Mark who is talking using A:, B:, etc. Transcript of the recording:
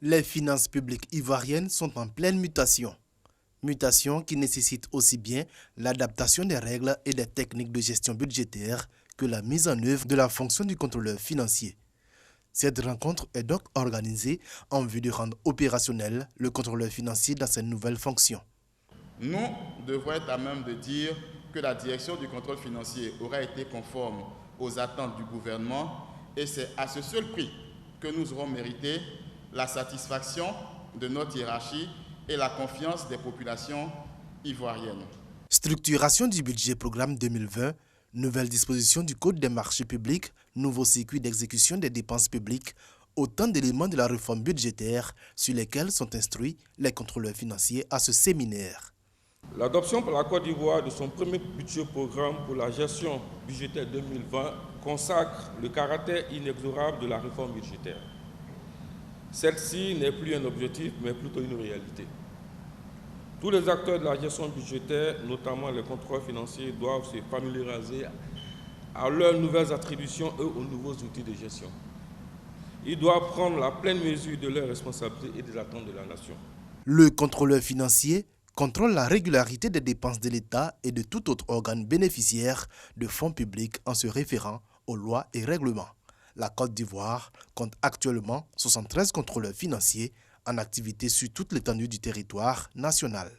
A: Les finances publiques ivoiriennes sont en pleine mutation. Mutation qui nécessite aussi bien l'adaptation des règles et des techniques de gestion budgétaire que la mise en œuvre de la fonction du contrôleur financier. Cette rencontre est donc organisée en vue de rendre opérationnel le contrôleur financier dans ses nouvelles fonctions.
B: Nous devrons être à même de dire que la direction du contrôle financier aura été conforme aux attentes du gouvernement et c'est à ce seul prix que nous aurons mérité la satisfaction de notre hiérarchie et la confiance des populations ivoiriennes.
A: Structuration du budget programme 2020, nouvelle disposition du Code des marchés publics, nouveau circuit d'exécution des dépenses publiques, autant d'éléments de la réforme budgétaire sur lesquels sont instruits les contrôleurs financiers à ce séminaire.
C: L'adoption par la Côte d'Ivoire de son premier budget programme pour la gestion budgétaire 2020 consacre le caractère inexorable de la réforme budgétaire. Celle-ci n'est plus un objectif, mais plutôt une réalité. Tous les acteurs de la gestion budgétaire, notamment les contrôleurs financiers, doivent se familiariser à leurs nouvelles attributions et aux nouveaux outils de gestion. Ils doivent prendre la pleine mesure de leurs responsabilités et des attentes de la nation.
A: Le contrôleur financier contrôle la régularité des dépenses de l'État et de tout autre organe bénéficiaire de fonds publics en se référant aux lois et règlements. La Côte d'Ivoire compte actuellement 73 contrôleurs financiers en activité sur toute l'étendue du territoire national.